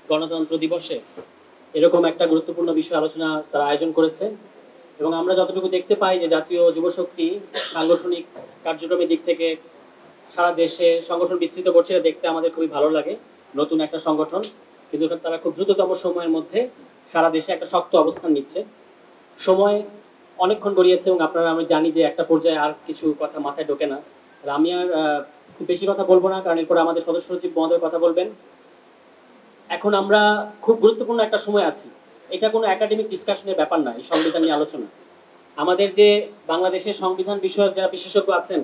গণতন্ত্র দিবসে এরকম একটা গুরুত্বপূর্ণ বিষয় আলোচনা তারা আয়োজন করেছে এবং আমরা যতটুকু দেখতে পাই যে জাতীয় যুবশক্তি সাংগঠনিক কার্যক্রমের দিক থেকে সারা দেশে সংগঠন বিস্তৃত করছে, এটা দেখতে আমাদের খুবই ভালো লাগে। নতুন একটা সংগঠন, কিন্তু তারা খুব দ্রুততম সময়ের মধ্যে সারা দেশে একটা শক্ত অবস্থান নিচ্ছে। সময় অনেকক্ষণ গড়িয়েছে এবং আপনারা আমি জানি যে একটা পর্যায়ে আর কিছু কথা মাথায় ঢোকে না। আর আমি আর খুব বেশি কথা বলবো না, কারণ এরপরে আমাদের সদস্য সচিব মহোদয় কথা বলবেন। এখন আমরা খুব গুরুত্বপূর্ণ একটা সময় আছি। এটা কোনো একাডেমিক ডিসকাশনের ব্যাপার না, এই সংবিধান নিয়ে আলোচনা। আমাদের যে বাংলাদেশের সংবিধান বিষয়ক যারা বিশেষজ্ঞ আছেন,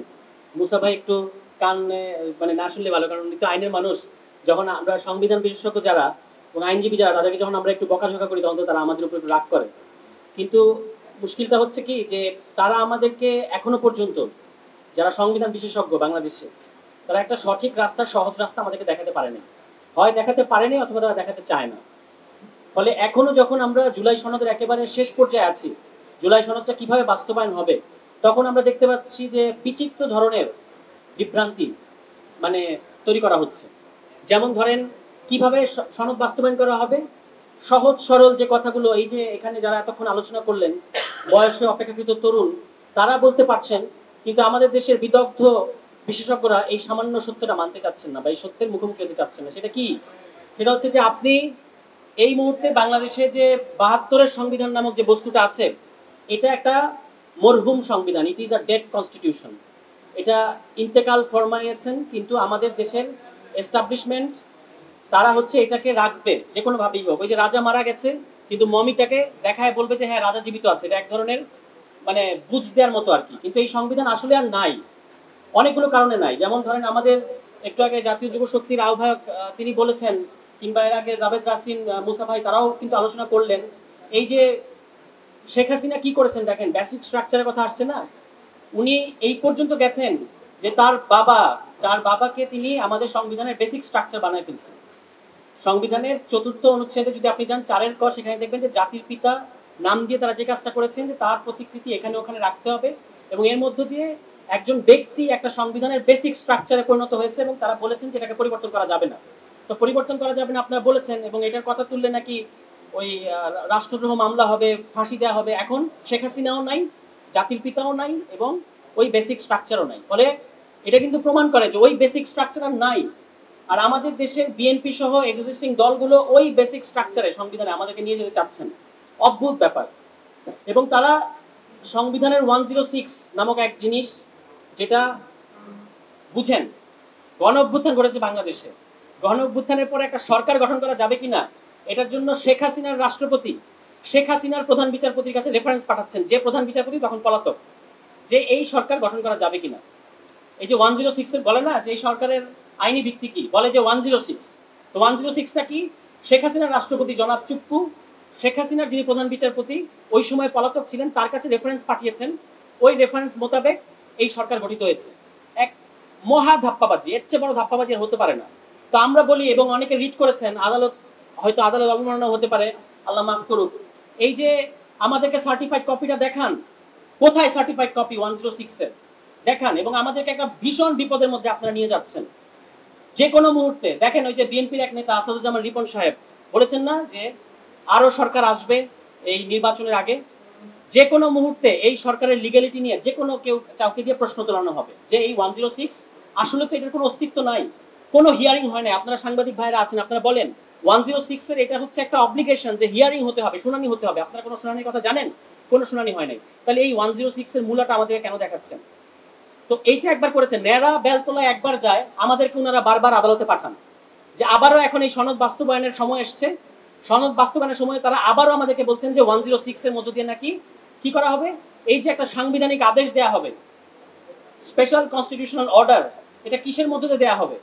মুসা ভাই একটু কানে মানে না শুনলে ভালো, কারণ উনি তো আইনের মানুষ। যখন আমরা সংবিধান বিশেষজ্ঞ যারা এবং আইনজীবী যারা, তাদেরকে যখন আমরা একটু বকাঝকা করি তখন তো তারা আমাদের উপর একটু রাগ করে। কিন্তু মুশকিলটা হচ্ছে কি যে তারা আমাদেরকে এখনো পর্যন্ত, যারা সংবিধান বিশেষজ্ঞ বাংলাদেশে, তারা একটা সঠিক রাস্তা, সহজ রাস্তা আমাদেরকে দেখাতে পারেনি। হয় দেখাতে পারেনি অথবা তারা দেখাতে চায় না। ফলে এখনো যখন আমরা জুলাই সনদের একেবারে শেষ পর্যায়ে আছি, জুলাই সনদটা কিভাবে বাস্তবায়ন হবে, তখন আমরা দেখতে পাচ্ছি যে বিচিত্র ধরনের বিভ্রান্তি মানে তৈরি করা হচ্ছে। যেমন ধরেন, কিভাবে সনদ বাস্তবায়ন করা হবে, সহজ সরল যে কথাগুলো, এই যে এখানে যারা এতক্ষণ আলোচনা করলেন বয়সে অপেক্ষাকৃত তরুণ, তারা বলতে পারছেন, কিন্তু আমাদের দেশের বিদগ্ধ বিশেষজ্ঞরা এই সামান্য সত্যটা মানতে চাচ্ছেন না বা এই সত্যের মুখোমুখি হতে চাচ্ছেন না। সেটা কি? সেটা হচ্ছে যে আপনি এই মুহূর্তে বাংলাদেশে যে ৭২-এর সংবিধান নামক যে বস্তুটা আছে, এটা একটা মরহুম সংবিধান, it is a dead constitution. এটা ইন্তেকাল ফরমাইয়েছেন, কিন্তু আমাদের দেশের এস্টাবলিশমেন্ট তারা হচ্ছে এটাকে রাখবে যে কোনোভাবেই হোক। ওই যে রাজা মারা গেছে কিন্তু মমিটাকে দেখায় বলবে যে হ্যাঁ রাজা জীবিত আছে, এটা এক ধরনের মানে বুঝ দেওয়ার মতো আর কি। কিন্তু এই সংবিধান আসলে আর নাই, অনেকগুলো কারণে নাই। যেমন ধরেন, আমাদের একটু আগে জাতীয় যুব শক্তির আহ্বায়ক তিনি বলেছেন, কিংবা এর আগে জাভেদ রাসিন, মুসা ভাই, তারাও কিন্তু আলোচনা করলেন, এই যে শেখ হাসিনা কি করেছেন দেখেন, বেসিক স্ট্রাকচারের কথা আসছে না, উনি এই পর্যন্ত গেছেন যে তার বাবাকে তিনি আমাদের সংবিধানের বেসিক স্ট্রাকচার বানায় ফেলছেন। সংবিধানের ৪র্থ অনুচ্ছেদে যদি আপনি যান ৪-এর ক, সেখানে দেখবেন যে জাতির পিতা নাম দিয়ে তারা যে কাজটা করেছেন যে তার প্রতিকৃতি এখানে ওখানে রাখতে হবে, এবং এর মধ্য দিয়ে একজন ব্যক্তি একটা সংবিধানের বেসিক স্ট্রাকচারে পরিণত হয়েছে, এবং তারা বলেছেন যে এটাকে পরিবর্তন করা যাবে না। তো পরিবর্তন করা যাবে না আপনারা বলেছেন, এবং এটার কথা তুললে নাকি ওই রাষ্ট্রদ্রোহ মামলা হবে, ফাঁসি দেওয়া হবে। এখন শেখ হাসিনাও নাই, জাতির পিতাও নাই, এবং ওই বেসিক স্ট্রাকচারও নাই। ফলে এটা কিন্তু প্রমাণ করে যে ওই বেসিক স্ট্রাকচার আর নাই। আর আমাদের দেশের বিএনপি সহ এক্সিস্টিং দলগুলো ওই বেসিক স্ট্রাকচারে সংবিধানে আমাদেরকে নিয়ে যেতে চাচ্ছেন। অদ্ভুত ব্যাপার। এবং তারা সংবিধানের 106 নামক এক জিনিস, যেটা বুঝেন, গণ অভ্যুত্থান করেছে বাংলাদেশে, গণ অভ্যুত্থানের পরে একটা সরকার গঠন করা যাবে কিনা, এটার জন্য শেখ হাসিনার রাষ্ট্রপতি শেখ হাসিনার প্রধান বিচারপতির কাছে রেফারেন্স পাঠাচ্ছেন, যে প্রধান বিচারপতি তখন পলাতক, যে এই সরকার গঠন করা যাবে কিনা। এই যে 106 এর বলে না যে এই সরকারের আইনি ভিত্তি কি, বলে যে 106। তো 106টা কি? শেখ হাসিনার রাষ্ট্রপতি জনাব চুপ্পু, শেখ হাসিনার যিনি প্রধান বিচারপতি ওই সময় পলাতক ছিলেন, তার কাছে রেফারেন্স পাঠিয়েছেন। ওই রেফারেন্স মোতাবেক এই সরকার গঠিত হয়েছে। এক মহা ধাপ্পাবাজি, এর চেয়ে বড় ধাপ্পাবাজি আর হতে পারে না। তো আমরা বলি, এবং অনেকে রিট করেছেন, আদালত হয়তো আদালত অবমাননা হতে পারে, আল্লাহ মাফ করুক, এই যে আমাদেরকে সার্টিফাইড কপিটা দেখান, কোথায় সার্টিফাইড কপি 106 এর দেখান, এবং আমাদেরকে একটা ভীষণ বিপদের মধ্যে আপনারা নিয়ে যাচ্ছেন। যে কোনো মুহূর্তে দেখেন, ওই যে বিএনপির এক নেতা আসাদুজ্জামান রিপন সাহেব বলেছেন না যে আরো সরকার আসবে এই নির্বাচনের আগে, যে কোনো মুহূর্তে এই সরকারের লিগ্যালিটি নিয়ে যে কোনো কাউকে দিয়ে প্রশ্ন তোলানো হবে যে এই 106 আসলে তো এটার কোনো অস্তিত্ব নাই, কোনো হিয়ারিং হয় না। আপনারা সাংবাদিক ভাইরা আছেন, আপনারা বলেন 106 এর এটা হচ্ছে একটা অব্লিগেশন যে হিয়ারিং হতে হবে, শুনানি হতে হবে। আপনারা কোনো শুনানির কথা জানেন? কোনো শুনানি হয় নাই। তাহলে এই 106 এর মূলটা আমাদেরকে কেন দেখাচ্ছেন? তো এইটা একবার করেছে, ন্যাড়া বেলতলায় একবার যায়, আমাদেরকে ওনারা বারবার আদালতে পাঠান যে আবারও এখন এই সনদ বাস্তবায়নের সময় এসছে। সনদ বাস্তবায়নের সময় তারা আবারও আমাদেরকে বলছেন যে 106 এর মধ্য দিয়ে নাকি কি করা হবে, এই যে একটা সাংবিধানিক আদেশ দেয়া হবে, স্পেশাল কনস্টিটিউশনাল অর্ডার, এটা কিসের মধ্যে দিয়ে দেয়া হবে?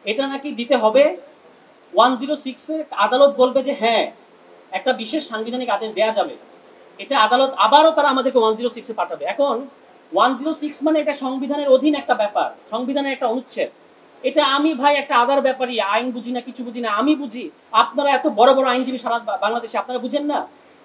এটা নাকি দিতে হবে 106 এ। আদালত বলবে যে হ্যাঁ একটা বিশেষ সাংবিধানিক আদেশ দেয়া যাবে, এটা আদালত আবারও তারা আমাদেরকে 106 এ পাঠাবে। এখন 106 মানে এটা সংবিধানের অধীন একটা ব্যাপার, সংবিধানের একটা অনুচ্ছেদ। এটা আমি ভাই একটা আদার ব্যাপারই, আইন বুঝি না, কিছু বুঝি না, আমি বুঝি। আপনারা এত বড় বড় আইনজীবী সারা বাংলাদেশে, আপনারা বুঝেন না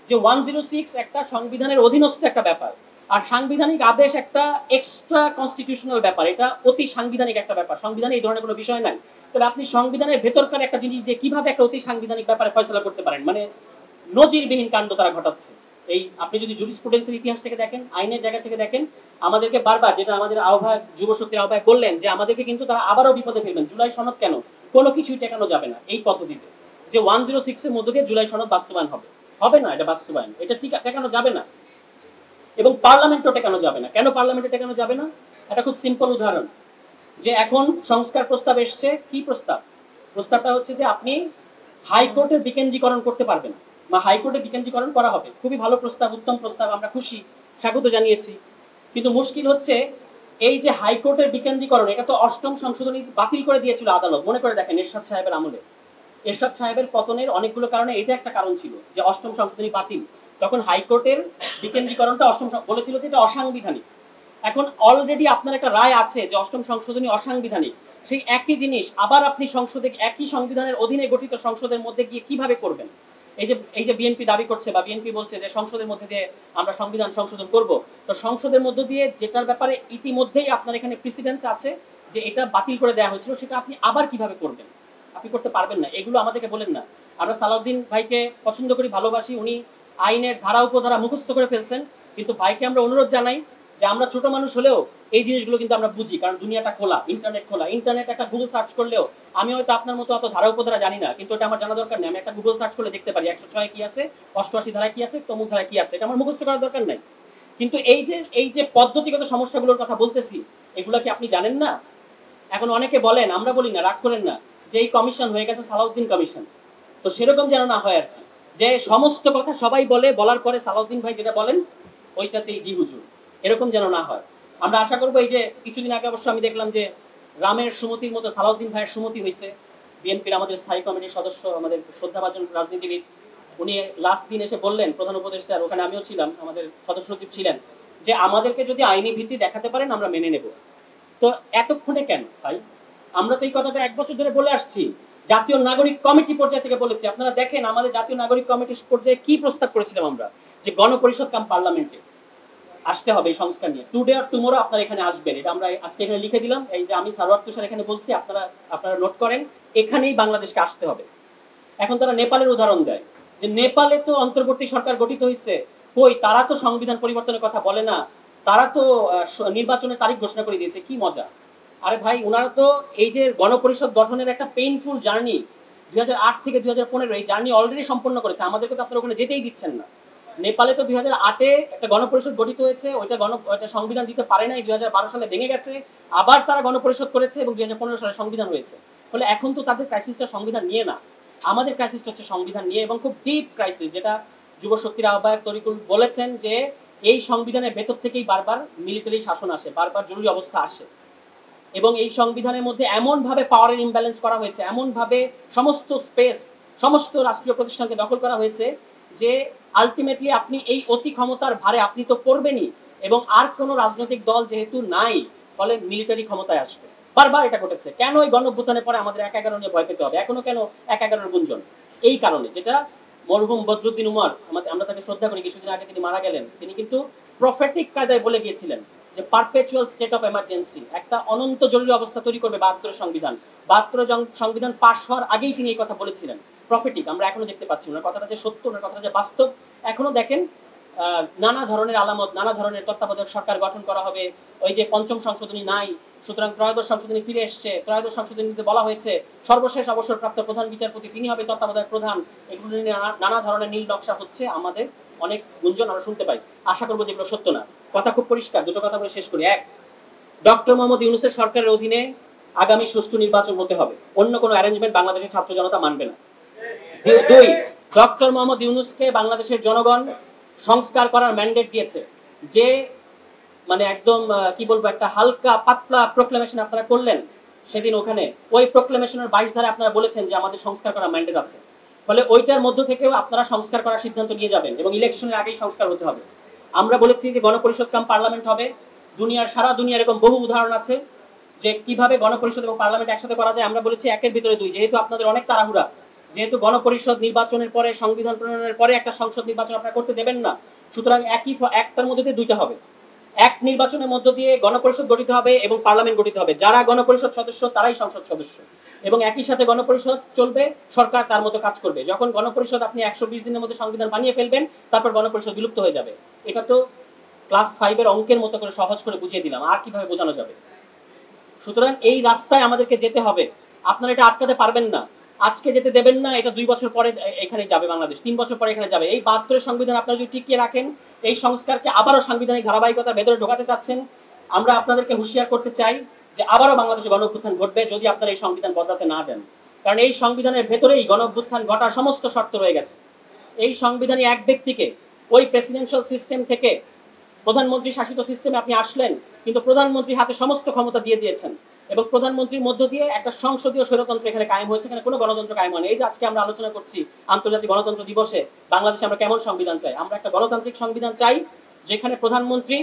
যে 106 একটা সংবিধানের অধীনস্থ একটা ব্যাপার, আর সাংবিধানিক আদেশ একটা এক্সট্রা কনস্টিটিউশনাল ব্যাপার, এটা অতি সাংবিধানিক একটা ব্যাপার। সংবিধানে এই ধরনের কোনো বিষয় নাই। তাহলে আপনি সংবিধানের ভেতরকার একটা জিনিস দিয়ে কিভাবে একটা অতি সাংবিধানিক ব্যাপারে ফয়সালা করতে পারেন? মানে নজিরবিহীন কাণ্ড তারা ঘটাচ্ছে। এই আপনি যদি জুরিসপ্রুডেন্সের ইতিহাস থেকে দেখেন, আইনের জায়গা থেকে দেখেন, আমাদেরকে বারবার, যেটা আমাদের আহ্বায়ক যুবশক্তির আহ্বায়ক বললেন, যে আমাদেরকে কিন্তু তারা আবারও বিপদে ফেলবেন। জুলাই সনদ কেন? কোনো কিছুই টেকানো যাবে না এই পদ্ধতিতে, যে 106 এর মধ্য দিয়ে জুলাই সনদ বাস্তবায়ন হবে। হবে না, এটা বাস্তবায়ন, এটা ঠিক টেকানো যাবে না। এবং পার্লামেন্টও টেকানো যাবে না। কেন পার্লামেন্টে টেকানো যাবে না? এটা খুব সিম্পল উদাহরণ, যে এখন সংস্কার প্রস্তাব এসছে। কি প্রস্তাব? প্রস্তাবটা হচ্ছে যে আপনি হাইকোর্টের বিকেন্দ্রীকরণ করতে পারবেন, বা হাইকোর্টের বিকেন্দ্রীকরণ করা হবে। খুবই ভালো প্রস্তাব, উত্তম প্রস্তাব, আমরা খুশি, স্বাগত জানিয়েছি। কিন্তু মুশকিল হচ্ছে এই যে হাইকোর্টের বিকেন্দ্রীকরণ, এটা তো অষ্টম সংশোধনী বাতিল করে দিয়েছিল আদালত। মনে করে দেখেন এরশাদ সাহেবের আমলে, এরশাদ সাহেবের পতনের অনেকগুলো কারণে এটা একটা কারণ ছিল, যে অষ্টম সংশোধনী বাতিল। তখন হাইকোর্টের বিকেন্দ্রীকরণটা বলেছিল যে এটা অসাংবিধানিক। এখন অলরেডি আপনার একটা রায় আছে যে অষ্টম সংশোধনী অসাংবিধানিক। সেই একই জিনিস আবার আপনি সংসদে, একই সংবিধানের অধীনে গঠিত সংসদের মধ্যে গিয়ে কিভাবে করবেন? এই যে বিএনপি দাবি করছে, বা বিএনপি বলছে যে সংসদের মধ্যে দিয়ে আমরা সংবিধান সংশোধন করব, তো সংসদের মধ্য দিয়ে যেটার ব্যাপারে ইতিমধ্যেই আপনার এখানে প্রেসিডেন্স আছে যে এটা বাতিল করে দেওয়া হয়েছিল, সেটা আপনি আবার কিভাবে করবেন? আপনি করতে পারবেন না। এগুলো আমাদেরকে বলেন না। আমরা সালাউদ্দিন ভাইকে পছন্দ করি, ভালোবাসি, উনি আইনের ধারা উপধারা মুখস্থ করে ফেলছেন। কিন্তু ভাইকে আমরা অনুরোধ জানাই যে আমরা ছোট মানুষ হলেও এই জিনিসগুলো কিন্তু আমরা বুঝি, কারণ দুনিয়াটা খোলা, ইন্টারনেট খোলা। ইন্টারনেট একটা গুগল সার্চ করলেও, আমি হয়তো আপনার মতো অত ধারা উপধারা জানি না, কিন্তু এটা আমার জানা দরকার নেই। আমি একটা গুগল সার্চ করলে দেখতে পারি 106 কি আছে, 88 ধারায় কি আছে, তমুক ধারায় কি আছে, এটা আমার মুখস্থ করার দরকার নাই। কিন্তু এই যে পদ্ধতিগত সমস্যাগুলোর কথা বলতেছি, এগুলা কি আপনি জানেন না? এখন অনেকে বলেন, আমরা বলি না, রাগ করেন না, যে এই কমিশন হয়ে গেছে সালাউদ্দিন কমিশন। তো সেরকম যেন না হয় আর কি, যে সমস্ত কথা সবাই বলে, বলার পরে সালাউদ্দিন ভাই যেটা বলেন ওইটাতেই জি হুজুর, এরকম যেন না হয়। আমরা আশা করবো, এই যে কিছুদিন আগে অবশ্য আমি দেখলাম যে রামের সুমতির মতো সালাউদ্দিন ভাইয়ের সুমতি হয়েছে। বিএনপির আমাদের স্থায়ী কমিটির সদস্য, আমাদের শ্রদ্ধাভাজন রাজনীতিবিদ, উনি লাস্ট দিন এসে বললেন, প্রধান উপদেষ্টার ওখানে আমিও ছিলাম, আমাদের সদস্য সচিব ছিলেন, যে আমাদেরকে যদি আইনি ভিত্তি দেখাতে পারেন আমরা মেনে নেব। তো এতক্ষণে কেন ভাই? আমরা তো এই কথাটা 1 বছর ধরে বলে আসছি, জাতীয় নাগরিক কমিটি পর্যায় থেকে বলেছি। আপনারা দেখেন আমাদের জাতীয় নাগরিক কমিটির পর্যায়ে কি প্রস্তাব করেছিলাম আমরা, যে গণপরিষদ কাম পার্লামেন্টে আসতে হবে এই সংস্কার নিয়ে। টুডে আর টুমোরো আপনারা এখানে আসবেন, এটা আমরা আজকে এখানে লিখে দিলাম। এই যে আমি সারওয়ার তুষার এখানে বলছি, আপনারা নোট করেন, এখানেই বাংলাদেশকে আসতে হবে। এখন তারা নেপালের উদাহরণ দেয়, যে নেপালে তো অন্তর্বর্তী সরকার গঠিত হয়েছে, কই তারা তো সংবিধান পরিবর্তনের কথা বলে না, তারা তো নির্বাচনের তারিখ ঘোষণা করে দিয়েছে। কি মজা! আরে ভাই, ওনারা তো এই যে গণপরিষদ গঠনের একটা পেইনফুল জার্নি 2008 থেকে 2015, এই জার্নি অলরেডি সম্পন্ন করেছে। আমাদেরকে তো আপনারা ওখানে যেতেই দিচ্ছেন না। নেপালে তো 2008-এ একটা গণপরিষদ গঠিত হয়েছে, ওইটা সংবিধান দিতে পারে নাই, 2012 সালে ভেঙে গেছে, আবার তারা গণপরিষদ করেছে এবং 2015 সালে সংবিধান হয়েছে। ফলে এখন তো তাদের ক্রাইসিসটা সংবিধান নিয়ে না, আমাদের ক্রাইসিসটা হচ্ছে সংবিধান নিয়ে, এবং খুব ডিপ ক্রাইসিস, যেটা যুবশক্তির আহ্বায়ক তরিকুল বলেছেন, যে এই সংবিধানের ভেতর থেকেই বারবার মিলিটারি শাসন আসে, বারবার জরুরি অবস্থা আসে, এবং এই সংবিধানের মধ্যে এমন ভাবে পাওয়ারের ইমব্যালেন্স করা হয়েছে, এমন ভাবে সমস্ত স্পেস, সমস্ত রাষ্ট্রীয় প্রতিষ্ঠানকে দখল করা হয়েছে, যে আলটিমেটলি আপনি এই অতি ক্ষমতার ভারে আপনি তো পড়বেনই, এবং আর কোনো রাজনৈতিক দল যেহেতু নাই, ফলে মিলিটারি ক্ষমতায় আসবে। বারবার এটা ঘটেছে। কেন এই গণঅভ্যুত্থানের পরে আমাদের 1/11 নিয়ে ভয় পেতে হবে? এখনো কেন 1/11 গুঞ্জন? এই কারণে, যেটা মরহুম বদরুদ্দিন উমর, আমরা তাকে শ্রদ্ধা করি, কিছুদিন আগে তিনি মারা গেলেন, তিনি কিন্তু প্রফেটিক কায়দায় বলে গিয়েছিলেন যে পারপেচুয়াল স্টেট অফ এমার্জেন্সি, একটা অনন্ত জরুরি অবস্থা তৈরি করবে 72 সংবিধান। 72 সংবিধান পাশ হওয়ার আগেই তিনি এই কথা বলেছিলেন। প্রফেটিক, আমরা এখনো দেখতে পাচ্ছি ওনার কথাটা যে সত্য, ওনার কথাটা যে বাস্তব। এখনো দেখেন নানা ধরনের আলামত, নানা ধরনের তত্ত্বাবধায়ক সরকার গঠন করা হবে, ওই যে পঞ্চম সংশোধনী নাই, সুতরাং ত্রয়োদশ সংশোধনী ফিরে এসছে। ত্রয়োদশ সংশোধনীতে বলা হয়েছে সর্বশেষ অবসরপ্রাপ্ত প্রধান বিচারপতি তিনি হবে তত্ত্বাবধায়ক প্রধান। এগুলো নিয়ে নানা ধরনের নীল নকশা হচ্ছে, আমাদের অনেক গুঞ্জন আমরা শুনতে পাই। আশা করবো যেগুলো সত্য না। কথা খুব পরিষ্কার, দুটো কথা বলে শেষ করি। এক, ডক্টর মোহাম্মদ ইউনূসের সরকারের অধীনে আগামী সুষ্ঠু নির্বাচন হতে হবে, অন্য কোনো অ্যারেঞ্জমেন্ট বাংলাদেশের ছাত্র জনতা মানবে না। দুই, ডক্টর মোহাম্মদ ইউনূসকে বাংলাদেশের জনগণ সংস্কার করার ম্যান্ডেট দিয়েছে, যে মানে একদম কি বলবো, একটা হালকা পাতলা প্রোক্লেমেশন আপনারা করলেন সেদিন ওখানে, ওই প্রোক্লেমেশনের 22 ধারে আপনারা বলেছেন যে আমাদের সংস্কার করার ম্যান্ডেট আছে। ফলে ওইটার মধ্য থেকেও আপনারা সংস্কার করার সিদ্ধান্ত নিয়ে যাবেন, এবং ইলেকশনের আগেই সংস্কার হতে হবে। আমরা বলেছি যে গণপরিষদ কাম পার্লামেন্ট হবে। সারা দুনিয়া এরকম বহু উদাহরণ আছে যে কিভাবে গণপরিষদ এবং পার্লামেন্ট একসাথে করা যায়। আমরা বলেছি 1-এর ভিতরে 2, যেহেতু আপনাদের অনেক তাড়াহুড়া, যেহেতু গণপরিষদ নির্বাচনের পরে, সংবিধান প্রণয়নের পরে একটা সংসদ নির্বাচন আপনারা করতে দেবেন না, সুতরাং একটার মধ্যে দিয়ে 2টা হবে। এক নির্বাচনের মধ্য দিয়ে গণপরিষদ গঠিত হবে এবং পার্লামেন্ট গঠিত হবে। যারা গণপরিষদ সদস্য তারাই সংসদ সদস্য, এবং একই সাথে গণপরিষদ চলবে, সরকার তার মতো কাজ করবে। যখন গণপরিষদ আপনি 120 দিনের মধ্যে সংবিধান বানিয়ে ফেলবেন, তারপর গণপরিষদ বিলুপ্ত হয়ে যাবে। এটা তো ক্লাস 5 এর অঙ্কের মতো করে সহজ করে বুঝিয়ে দিলাম, আর কিভাবে বোঝানো যাবে? সুতরাং এই রাস্তায় আমাদেরকে যেতে হবে, আপনারা এটা আটকাতে পারবেন না। আজকে যেতে দেবেন না, এটা 2 বছর পরে এখানে যাবে বাংলাদেশ, 3 বছর পরে এখানে যাবে। এই 72 সংবিধান আপনারা যদি টিকিয়ে রাখেন, এই সংস্কারকে আবারও সাংবিধানিক ধারাবাহিকতার ভেতরে ঢোকাতে চাচ্ছেন, আমরা আপনাদেরকে হুঁশিয়ার করতে চাই যে আবারও বাংলাদেশে গণঅভ্যুত্থান ঘটবে যদি আপনারা এই সংবিধান বদলাতে না দেন। কারণ এই সংবিধানের ভেতরেই গণঅভ্যুত্থান ঘটার সমস্ত শর্ত রয়ে গেছে। এই সংবিধানে এক ব্যক্তিকে ওই প্রেসিডেন্সিয়াল সিস্টেম থেকে প্রধানমন্ত্রী শাসিত সিস্টেমে আপনি আসলেন, কিন্তু প্রধানমন্ত্রীর হাতে সমস্ত ক্ষমতা দিয়ে দিয়েছেন এবং প্রধানমন্ত্রীর মধ্য দিয়ে একটা সংসদীয় স্বৈরতন্ত্র এখানে কায়েম হয়েছে, এখানে কোনো গণতন্ত্র কায়েম হয়নি। এই যে আজকে আমরা আলোচনা করছি আন্তর্জাতিক গণতন্ত্র দিবসে, বাংলাদেশে আমরা কেমন সংবিধান চাই? আমরা একটা গণতান্ত্রিক সংবিধান চাই, যেখানে প্রধানমন্ত্রী,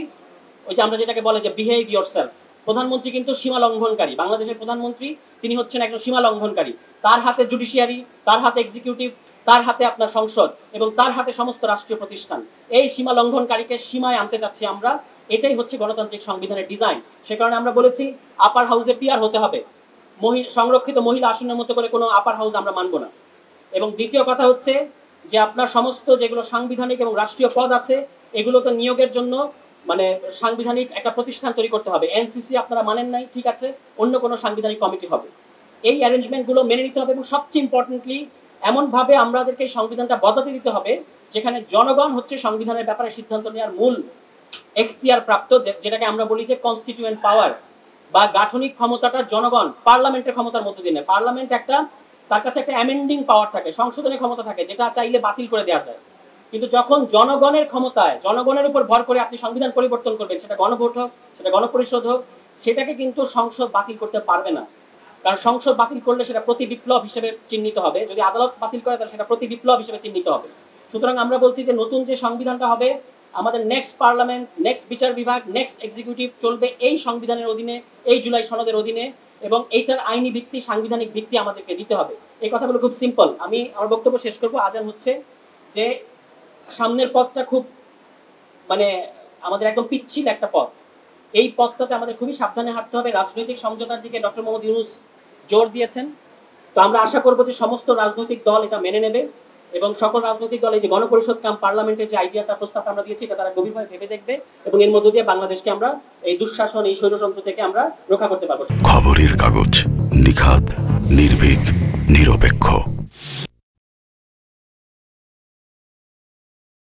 ওই যে আমরা যেটাকে বলে যে বিহেভ ইয়োরসেলফ, প্রধানমন্ত্রী কিন্তু সীমা লঙ্ঘনকারী। বাংলাদেশের প্রধানমন্ত্রী তিনি হচ্ছেন একজন সীমা লঙ্ঘনকারী। তার হাতে জুডিশিয়ারি, তার হাতে এক্সিকিউটিভ, তার হাতে আপনার সংসদ এবং তার হাতে সমস্ত রাষ্ট্রীয় প্রতিষ্ঠান। এই সীমা লঙ্ঘনকারীকে সীমায় আনতে চাচ্ছি আমরা। এটাই হচ্ছে গণতান্ত্রিক সংবিধানের ডিজাইন। সে কারণে আমরা বলেছি আপার হাউসে পিয়ার হতে হবে, সংরক্ষিত মহিলা আসনের মতো করে কোনো আপার হাউস আমরা মানব না। এবং দ্বিতীয় কথা হচ্ছে যে আপনার সমস্ত যেগুলো সাংবিধানিক এবং রাষ্ট্রীয় পদ আছে, এগুলোতে নিয়োগের জন্য মানে সাংবিধানিক একটা প্রতিষ্ঠান তৈরি করতে হবে। এনসিসি আপনারা মানেন নাই, ঠিক আছে, অন্য কোনো সাংবিধানিক কমিটি হবে। এই অ্যারেঞ্জমেন্টগুলো মেনে নিতে হবে এবং সবচেয়ে ইম্পর্টেন্টলি এমনভাবে আমাদেরকে এই সংবিধানটা বদলাতে দিতে হবে যেখানে জনগণ হচ্ছে সংবিধানের ব্যাপারে সিদ্ধান্ত নেওয়ার মূল এখতিয়ার প্রাপ্ত, যেটাকে আমরা বলি যে কনস্টিটিউয়েন্ট পাওয়ার বা গাঠনিক ক্ষমতাটা জনগণ পার্লামেন্টের ক্ষমতার মধ্যে দিয়ে নেয়। পার্লামেন্ট একটা, তার কাছে একটা অ্যামেন্ডিং পাওয়ার থাকে, সংশোধনের ক্ষমতা থাকে, যেটা চাইলে বাতিল করে দেওয়া যায়। কিন্তু যখন জনগণের ক্ষমতায়, জনগণের উপর ভর করে আপনি সংবিধান পরিবর্তন করবেন, সেটা গণভোট হোক, সেটা গণপরিষদ হোক, সেটাকে কিন্তু সংসদ বাতিল করতে পারবে না। কারণ সংসদ বাতিল করলে সেটা প্রতি বিপ্লব হিসেবে চিহ্নিত হবে, যদি আদালত বাতিল করে তাহলে সেটা প্রতি বিপ্লব হিসেবে চিহ্নিত হবে। সুতরাং আমরা বলছি যে নতুন যে সংবিধানটা হবে, আমাদের নেক্সট পার্লামেন্ট, নেক্সট বিচার বিভাগ, নেক্সট এক্সিকিউটিভ চলবে এই সংবিধানের অধীনে, এই জুলাই সনদের অধীনে, এবং এইটার আইনি ভিত্তি, সাংবিধানিক ভিত্তি আমাদেরকে দিতে হবে। এই কথাগুলো খুব সিম্পল। আমি আমার বক্তব্য শেষ করবো, আজান হচ্ছে। যে সামনের পথটা খুব মানে আমাদের একদম পিচ্ছিল একটা পথ। এই পথটাতে আমাদের খুবই সাবধানে হাঁটতে হবে। রাজনৈতিক সমঝোতার দিকে ডক্টর মোহাম্মদ ইউনূস জোর দিয়েছেন। তো আমরা আশা করবো যে সমস্ত রাজনৈতিক দল এটা মেনে নেবে এবং সকল রাজনৈতিক দল এই যে গণপরিষদ কাম পার্লামেন্টের যে আইডিয়াটা, প্রস্তাবটা আমরা দিয়েছি, এটা তারা গভীরভাবে ভেবে দেখবে এবং এর মধ্য দিয়ে বাংলাদেশকে আমরা এই দুঃশাসন, এই স্বৈরতন্ত্র থেকে আমরা রক্ষা করতে পারবো। খবরের কাগজ, নিখাত, নির্ভীক, নিরপেক্ষ।